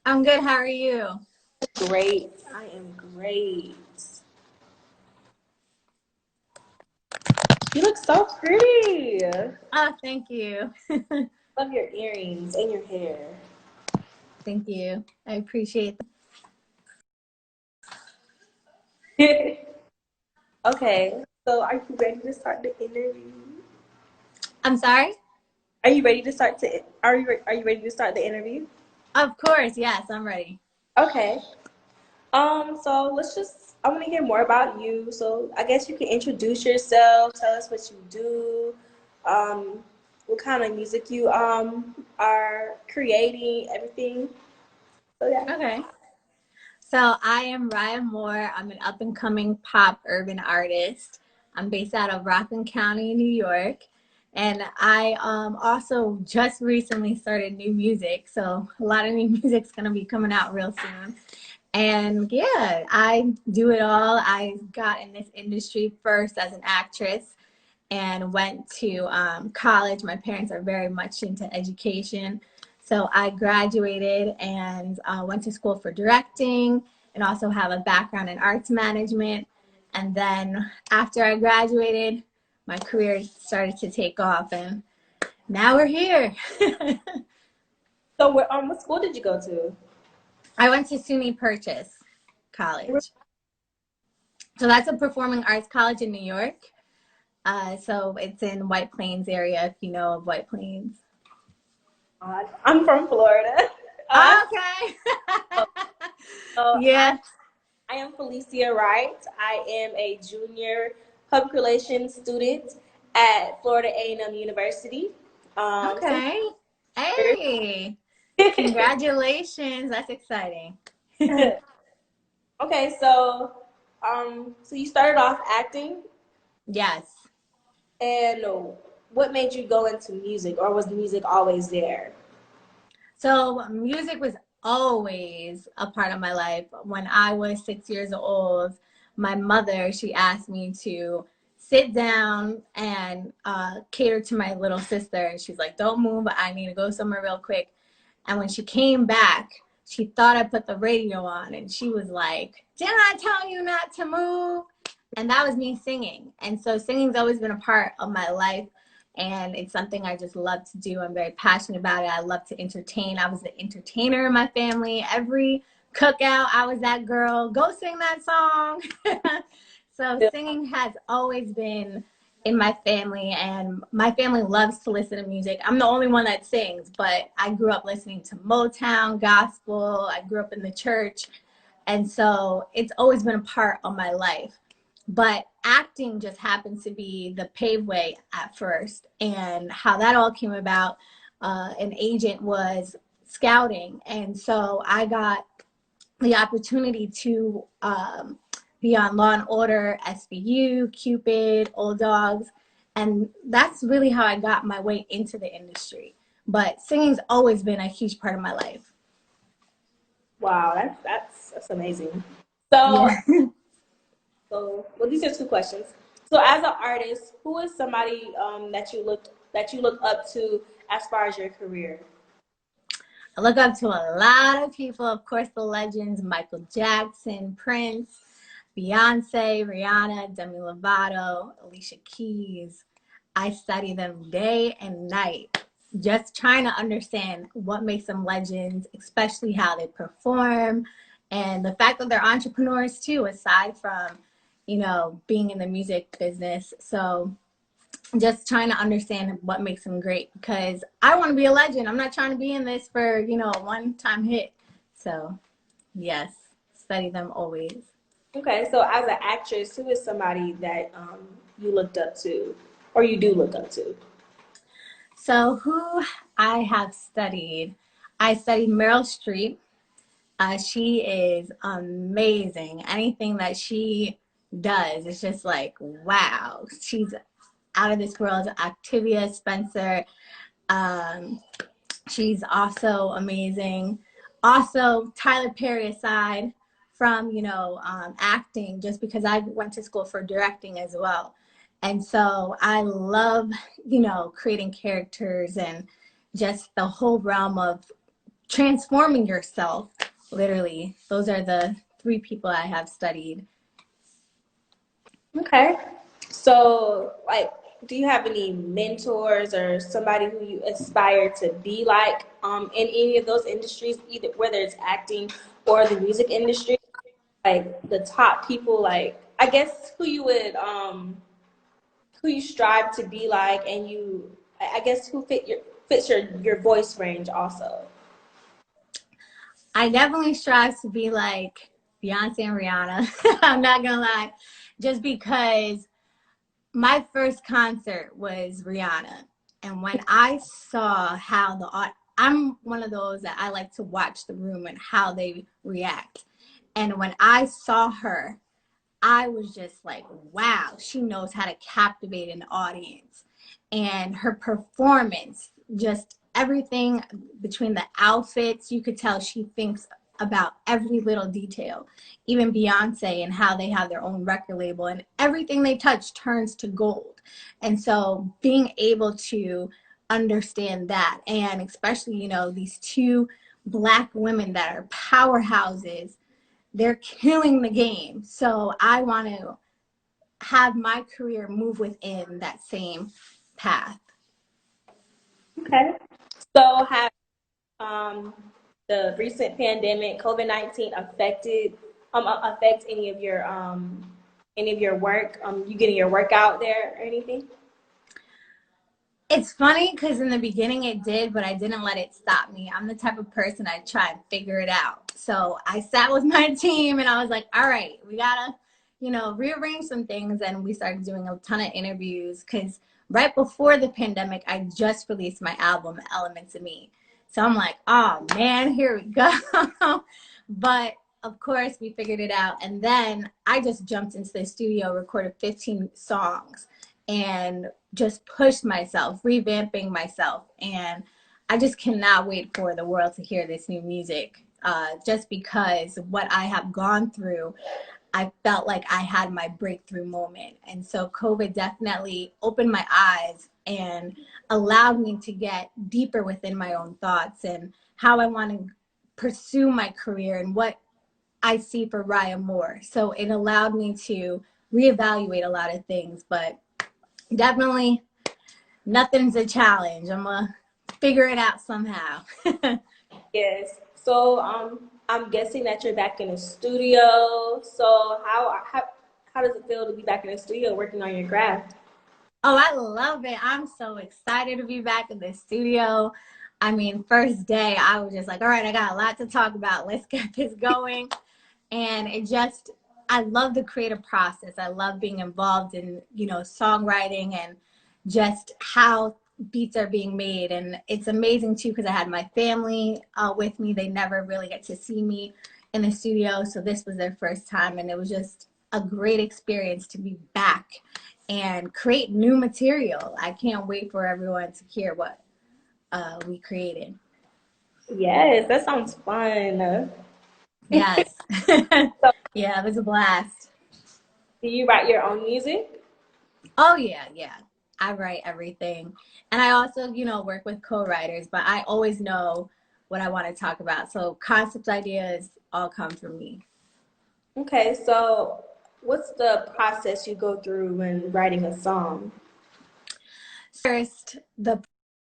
I'm good. How are you? Great. I am great. You look so pretty. Oh, thank you. Love your earrings and your hair. Thank you. I appreciate that. Okay, so are you ready to start the interview? I'm sorry? Are you ready to start to are you ready to start the interview? Of course. Yes, I'm ready. Okay. So I want to hear more about you. So I guess you can introduce yourself, tell us what you do, um, what kind of music you are creating, everything. So yeah. Okay. So I am Ryah Moore. I'm an up and coming pop urban artist. I'm based out of Rockland County, New York. And I also just recently started new music. So a lot of new music's going to be coming out real soon. And yeah, I do it all. I got in this industry first as an actress and went to college. My parents are very much into education. So I graduated and went to school for directing and also have a background in arts management. And then after I graduated, my career started to take off and now we're here. So what school did you go to? I went to SUNY Purchase College. So that's a performing arts college in New York. So it's in White Plains area, if you know of White Plains. I'm from Florida. Uh, Okay. so Yeah. I am Phylicia Wright. I am a junior public relations student at Florida A&M University. So Okay. Hey, congratulations. That's exciting. okay, so you started off acting, Yes. and what made you go into music, or was music always there? So music was always a part of my life. When I was 6 years old, my mother, she asked me to sit down and cater to my little sister. And she's like, don't move. I need to go somewhere real quick. And when she came back, she thought I put the radio on and she was like, didn't I tell you not to move? And that was me singing. And so singing's always been a part of my life and it's something I just love to do. I'm very passionate about it. I love to entertain. I was the entertainer in my family. Every cookout, I was that girl. Go sing that song. So singing has always been in my family, and my family loves to listen to music. I'm the only one that sings, but I grew up listening to Motown, gospel. I grew up in the church, and so it's always been a part of my life. But acting just happened to be the paved way at first, and how that all came about. An agent was scouting, and so I got the opportunity to be on Law and Order, SVU, Cupid, Old Dogs, and that's really how I got my way into the industry. But singing's always been a huge part of my life. Wow, that's amazing. So Yeah. well, these are two questions. So, as an artist, who is somebody that you look up to as far as your career? I look up to a lot of people, of course, the legends, Michael Jackson, Prince, Beyonce, Rihanna, Demi Lovato, Alicia Keys. I study them day and night, just trying to understand what makes them legends, especially how they perform, and the fact that they're entrepreneurs too, aside from, being in the music business. So just trying to understand what makes them great because I want to be a legend. I'm not trying to be in this for, a one-time hit. So, yes, study them always. Okay, so as an actress, who is somebody that you looked up to, or you do look up to? So, who I have studied, I studied Meryl Streep. She is amazing. Anything that she does is just like, wow. She's out of this world. Octavia Spencer. Um, she's also amazing. Also, Tyler Perry aside from, acting, just because I went to school for directing as well. And so I love, creating characters and just the whole realm of transforming yourself, literally. Those are the three people I have studied. Okay. So, like, do you have any mentors or somebody who you aspire to be like in any of those industries, either whether it's acting or the music industry? Like the top people, like I guess who you strive to be like, and I guess who fits your voice range also. I definitely strive to be like Beyonce and Rihanna. I'm not gonna lie, just because my first concert was Rihanna, and when I saw how I'm one of those that I like to watch the room and how they react. And when I saw her, I was just like, wow, she knows how to captivate an audience. And her performance, just everything between the outfits, you could tell she thinks about every little detail. Even Beyonce and how they have their own record label, and everything they touch turns to gold. And so being able to understand that, and especially, these two Black women that are powerhouses, they're killing the game. So I want to have my career move within that same path. Okay. So have um, the recent pandemic, COVID-19, affect any of your work? You getting your work out there or anything? It's funny because in the beginning it did, but I didn't let it stop me. I'm the type of person I try and figure it out. So I sat with my team and I was like, all right, we gotta, rearrange some things. And we started doing a ton of interviews because right before the pandemic, I just released my album, Elements of Me. So I'm like, oh man, here we go. But of course, we figured it out. And then I just jumped into the studio, recorded 15 songs, and just pushed myself, revamping myself. And I just cannot wait for the world to hear this new music. Just because what I have gone through, I felt like I had my breakthrough moment. And so COVID definitely opened my eyes and allowed me to get deeper within my own thoughts and how I want to pursue my career and what I see for Ryah Moore. So it allowed me to reevaluate a lot of things, but definitely nothing's a challenge. I'm gonna figure it out somehow. Yes. So I'm guessing that you're back in the studio. So how does it feel to be back in the studio working on your craft? Oh, I love it. I'm so excited to be back in the studio. I mean, first day, I was just like, all right, I got a lot to talk about. Let's get this going. And I love the creative process. I love being involved in, songwriting and just how beats are being made. And it's amazing too, because I had my family with me. They never really get to see me in the studio. So this was their first time. And it was just a great experience to be back and create new material. I can't wait for everyone to hear what we created. Yes, that sounds fun. Yes. So Yeah, it was a blast. do you write your own music? Oh yeah, yeah. I write everything. And I also, work with co-writers, but I always know what I want to talk about. So concept ideas all come from me. Okay, so what's the process you go through when writing a song? First, the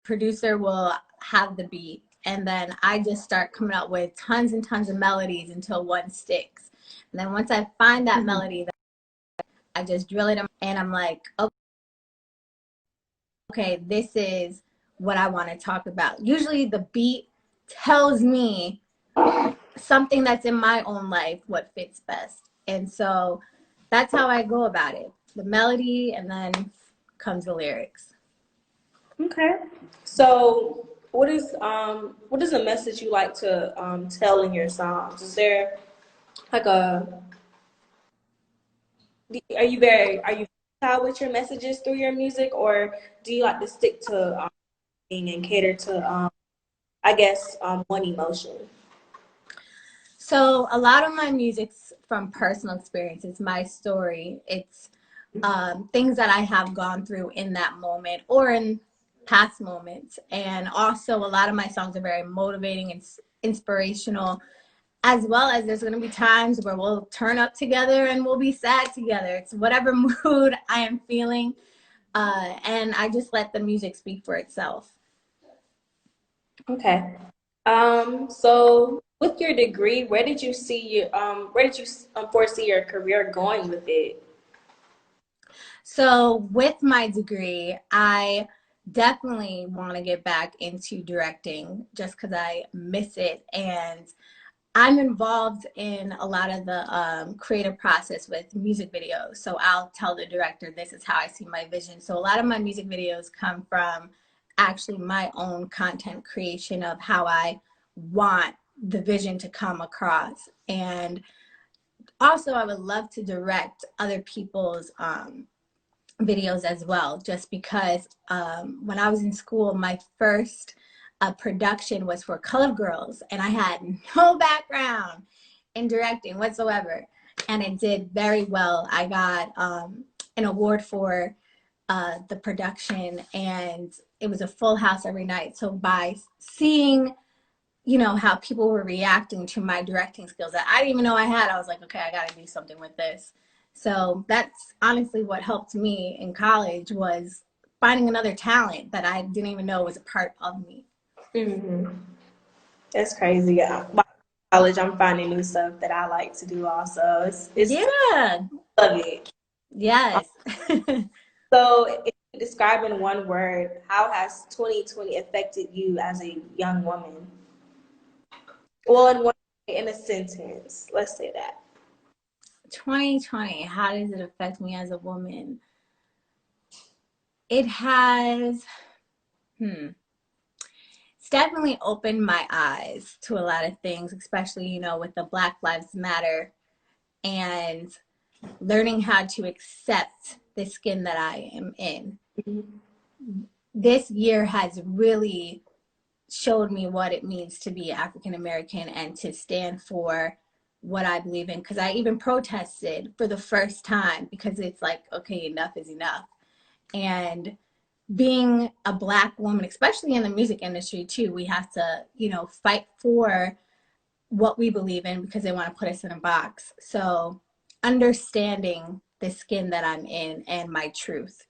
producer will have the beat, and then I just start coming up with tons and tons of melodies until one sticks. And then once I find that Mhm. melody, I just drill it in, and I'm like, okay, this is what I want to talk about. Usually the beat tells me something that's in my own life, what fits best. And so that's how I go about it. The melody, and then comes the lyrics. Okay. So what is the message you like to tell in your songs? Is there like are you versatile with your messages through your music, or do you like to stick to and cater to I guess one emotion? So a lot of my music's from personal experience. It's my story. It's things that I have gone through in that moment or in past moments. And also, a lot of my songs are very motivating and inspirational, as well as there's going to be times where we'll turn up together and we'll be sad together. It's whatever mood I am feeling. And I just let the music speak for itself. Okay. So with your degree, where did you see where did you foresee your career going with it? So with my degree, I definitely want to get back into directing just because I miss it. And I'm involved in a lot of the creative process with music videos. So I'll tell the director, this is how I see my vision. So a lot of my music videos come from actually my own content creation of how I want the vision to come across. And also, I would love to direct other people's videos as well, just because when I was in school, my first production was for Colored Girls, and I had no background in directing whatsoever, and it did very well. I got an award for the production, and it was a full house every night. So by seeing, you know, how people were reacting to my directing skills that I didn't even know I had, I was like, okay, I got to do something with this. So that's honestly what helped me in college, was finding another talent that I didn't even know was a part of me. Hmm. That's crazy. Yeah. While in college, I'm finding new stuff that I like to do also. It's Yeah. love it. Yes. So if you describe in one word, how has 2020 affected you as a young woman? Well, in a sentence, let's say that. 2020, how does it affect me as a woman? It has, it's definitely opened my eyes to a lot of things, especially, you know, with the Black Lives Matter, and learning how to accept the skin that I am in. Mhm. This year has really showed me what it means to be African American and to stand for what I believe in. Because I even protested for the first time, because it's like, okay, enough is enough. And being a Black woman, especially in the music industry too, we have to, you know, fight for what we believe in because they want to put us in a box. So understanding the skin that I'm in and my truth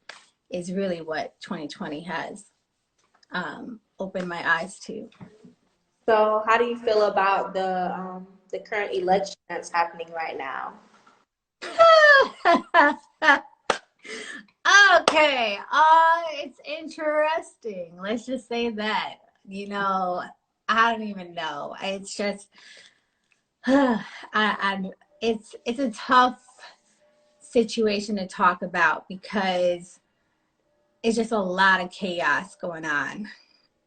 is really what 2020 has opened my eyes to. So, how do you feel about the current election that's happening right now? Okay, it's interesting. Let's just say that. You know, I don't even know. It's just, I it's a tough situation to talk about because it's just a lot of chaos going on.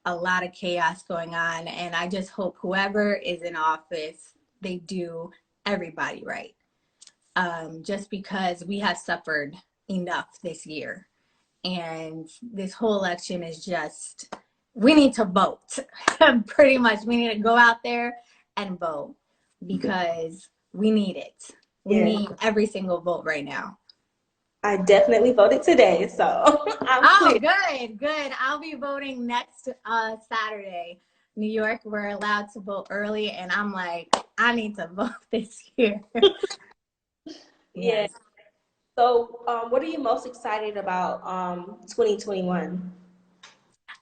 A lot of chaos going on, and I just hope whoever is in office, they do everybody right. Just because we have suffered enough this year, and this whole election is just, we need to vote. Pretty much, we need to go out there and vote because we need it. We Yeah, need every single vote right now. I definitely voted today, so I'm Oh, clear. good, good. I'll be voting next Saturday. New York, we're allowed to vote early, and I'm like, I need to vote this year. Yeah. Yes. So, what are you most excited about 2021?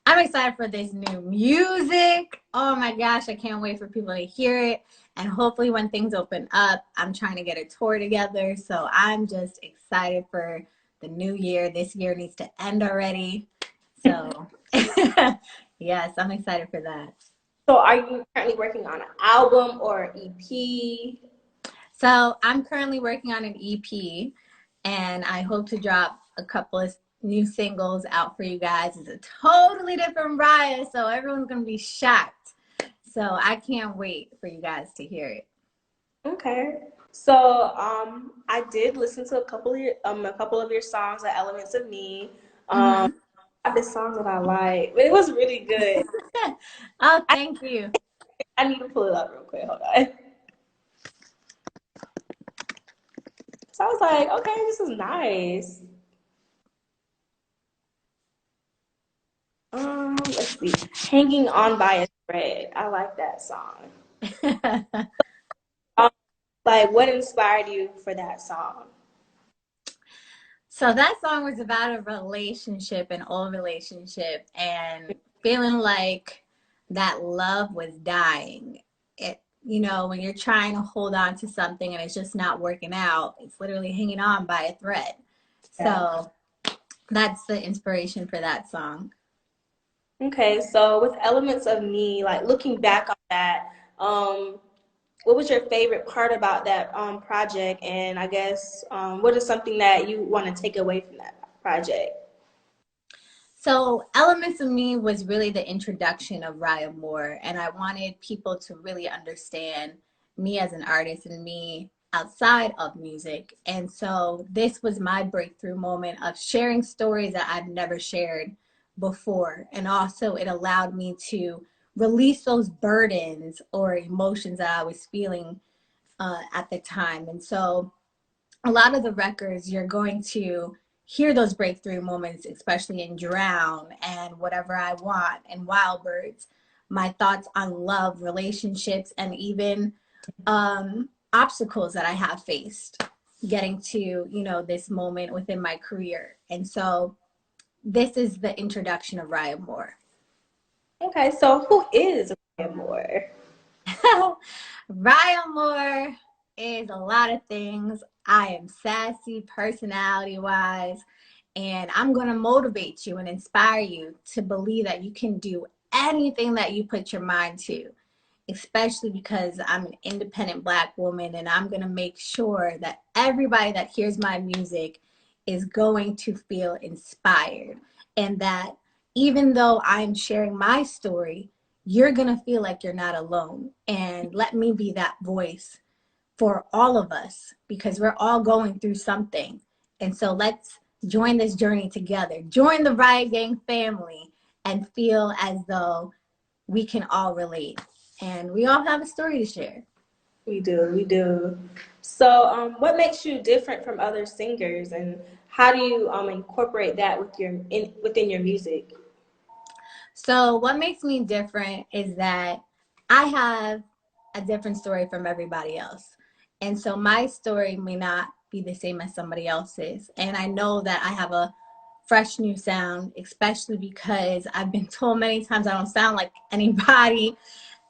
I'm excited for this new music. Oh my gosh, I can't wait for people to hear it. And hopefully, when things open up, I'm trying to get a tour together. So I'm just excited for the new year. This year needs to end already. So, yes, I'm excited for that. So, are you currently working on an album or EP? So I'm currently working on an EP, and I hope to drop a couple of new singles out for you guys. It's a totally different Ryah, so everyone's gonna be shocked. So I can't wait for you guys to hear it. Okay. So, I did listen to a couple of your songs, like "Elements of Me." Um, Mm-hmm. I have this song that I like, but it was really good. Oh, I, thank you. I need to pull it up real quick. Hold on. So I was like, okay, this is nice. Hanging On by a Thread. I like that song. Um, like, what inspired you for that song? So that song was about a relationship, an old relationship, and feeling like that love was dying. It, when you're trying to hold on to something and it's just not working out, it's literally hanging on by a thread. Yeah. So that's the inspiration for that song. Okay, so with Elements of Me, like looking back on that, what was your favorite part about that project? And I guess what is something that you want to take away from that project? So, Elements of Me was really the introduction of Ryah Moore, and I wanted people to really understand me as an artist and me outside of music. And so, this was my breakthrough moment of sharing stories that I've never shared before. And also, it allowed me to release those burdens or emotions that I was feeling at the time. And so, a lot of the records you're going to hear those breakthrough moments, especially in Drown and Whatever I Want and Wild Birds, my thoughts on love, relationships, and even obstacles that I have faced getting to, this moment within my career. And so this is the introduction of Ryah Moore. Okay, so who is Ryah Moore? Ryah Moore is a lot of things. I am sassy personality wise, and I'm going to motivate you and inspire you to believe that you can do anything that you put your mind to, especially because I'm an independent Black woman, and I'm going to make sure that everybody that hears my music is going to feel inspired, and that even though I'm sharing my story, you're going to feel like you're not alone. And let me be that voice for all of us because we're all going through something. And so let's join this journey together. Join the Riot Gang family and feel as though we can all relate. And we all have a story to share. We do, we do. So, what makes you different from other singers, and how do you incorporate that with within your music? So, what makes me different is that I have a different story from everybody else. And so, my story may not be the same as somebody else's. And I know that I have a fresh new sound, especially because I've been told many times I don't sound like anybody.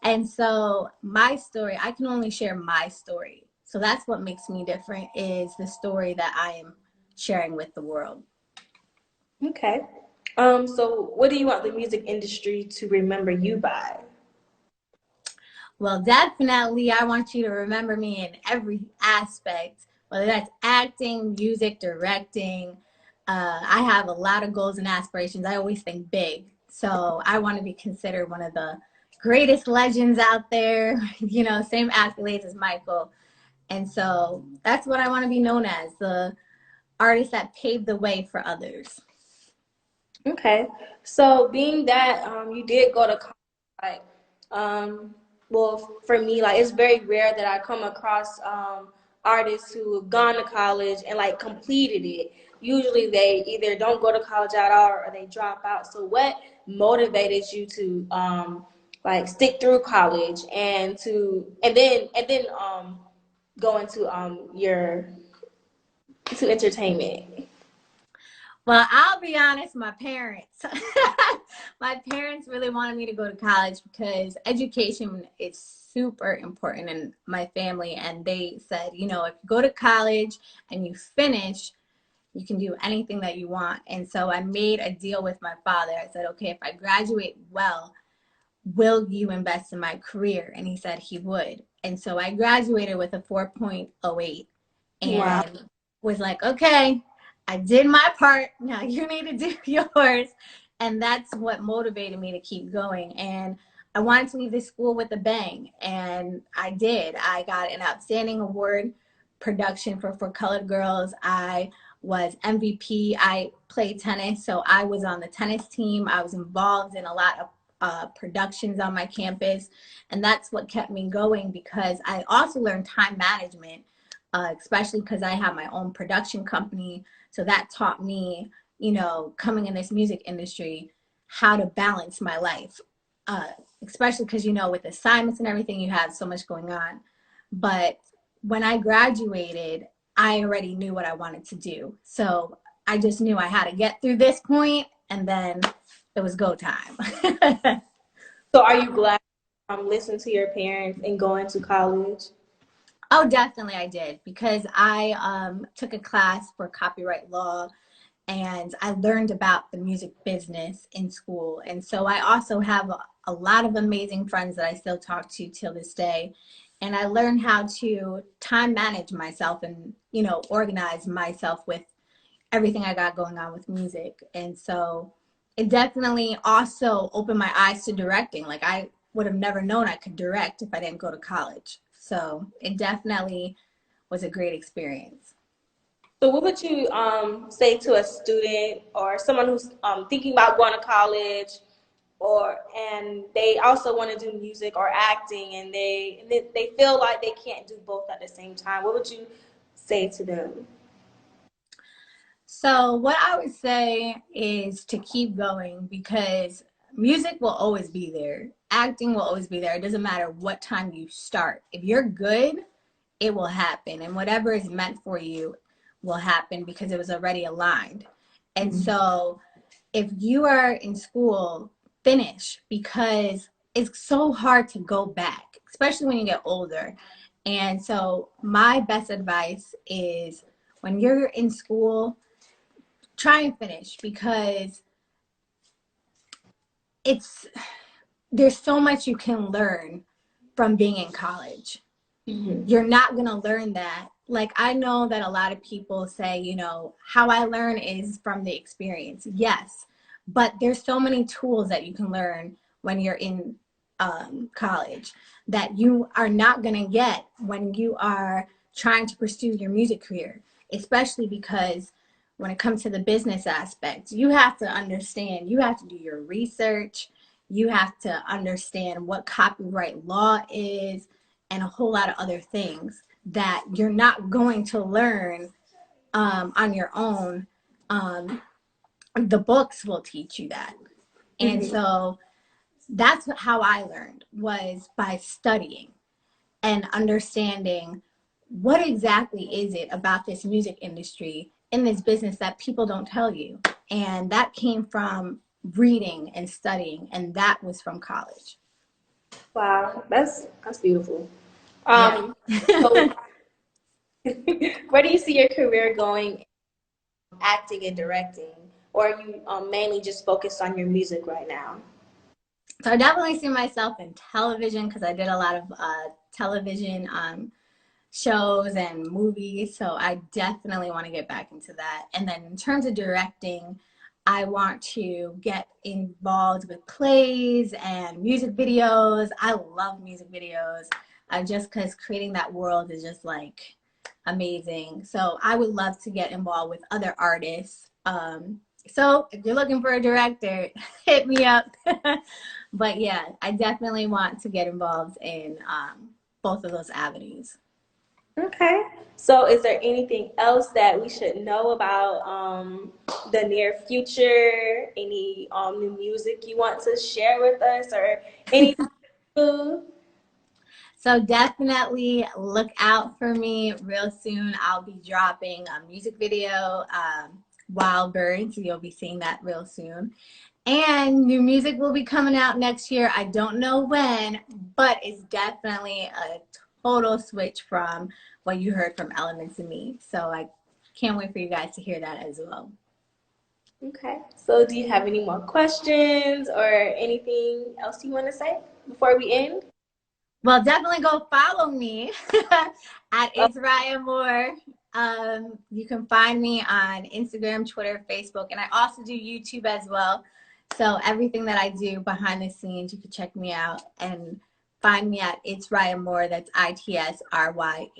And so, my story, I can only share my story. So, that's what makes me different is the story that I am sharing with the world. Okay. So what do you want the music industry to remember you by? Well, definitely, I want you to remember me in every aspect, whether that's acting, music, directing. I have a lot of goals and aspirations. I always think big. So I want to be considered one of the greatest legends out there, same accolades as Michael. And so that's what I want to be known as, the artist that paved the way for others. Okay. So being that you did go to college, like, well, for me, like it's very rare that I come across artists who have gone to college and like completed it. Usually they either don't go to college at all or they drop out. So what motivated you to like stick through college and then go into your to entertainment? Well, I'll be honest, my parents. My parents really wanted me to go to college because education is super important in my family. And they said, if you go to college and you finish, you can do anything that you want. And so I made a deal with my father. I said, okay, if I graduate well, will you invest in my career? And he said he would. And so I graduated with a 4.08 Wow. and was like, okay, I did my part. Now you need to do yours. And that's what motivated me to keep going. And I wanted to leave this school with a bang. And I did. I got an outstanding award production for Colored Girls. I was MVP. I played tennis. So I was on the tennis team. I was involved in a lot of productions on my campus. And that's what kept me going because I also learned time management, especially because I have my own production company. So that taught me, coming in this music industry, how to balance my life. especially because, you know, with assignments and everything, you have so much going on. But when I graduated, I already knew what I wanted to do. So I just knew I had to get through this point, and then it was go time. So are you glad listening to your parents and going to college? Oh, definitely I did, because I took a class for copyright law, and I learned about the music business in school. And so I also have a lot of amazing friends that I still talk to till this day. And I learned how to time manage myself and, you know, organize myself with everything I got going on with music. And so it definitely also opened my eyes to directing. Like, I would have never known I could direct if I didn't go to college. So it definitely was a great experience. So what would you say to a student or someone who's thinking about going to college, or and they also want to do music or acting, and they feel like they can't do both at the same time? What would you say to them? So what I would say is to keep going, because music will always be there. Acting will always be there. It doesn't matter what time you start. If you're good, it will happen. And whatever is meant for you will happen because it was already aligned. And so if you are in school, finish, because it's so hard to go back, especially when you get older. And so my best advice is, when you're in school, try and finish, because it's there's so much you can learn from being in college. You're not going to learn that. Like, I know that a lot of people say, you know, how I learn is from the experience. Yes, but there's so many tools that you can learn when you're in college that you are not going to get when you are trying to pursue your music career, especially because when it comes to the business aspect, you have to understand, you have to do your research, you have to understand what copyright law is, and a whole lot of other things that you're not going to learn on your own. The books will teach you that. And so that's how I learned, was by studying and understanding what exactly is it about this music industry in this business that people don't tell you. And that came from reading and studying, and that was from college. Wow, that's beautiful. Yeah. Um, so where do you see your career going, acting and directing, or are you mainly just focused on your music right now? So I definitely see myself in television, because I did a lot of television shows and movies. So I definitely want to get back into that. And then in terms of directing, I want to get involved with plays and music videos. I love music videos, just because creating that world is just like amazing. So I would love to get involved with other artists. So if you're looking for a director, hit me up. But yeah, I definitely want to get involved in both of those avenues. Okay. So, is there anything else that we should know about the near future? Any new music you want to share with us, or any? So definitely look out for me real soon. I'll be dropping a music video, Wild Birds. You'll be seeing that real soon. And new music will be coming out next year. I don't know when, but it's definitely a total switch from what you heard from Elements of Me. So I can't wait for you guys to hear that as well. Okay. So, do you have any more questions or anything else you want to say before we end? Well, definitely go follow me at Oh, It's Ryah Moore. You can find me on Instagram, Twitter, Facebook, and I also do YouTube as well. So everything that I do behind the scenes, you can check me out and find me at It's Ryah Moore. That's ITSRYAHMOORE.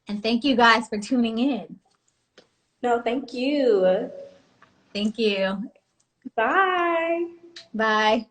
And thank you guys for tuning in. no, thank you. Thank you. Bye. Bye.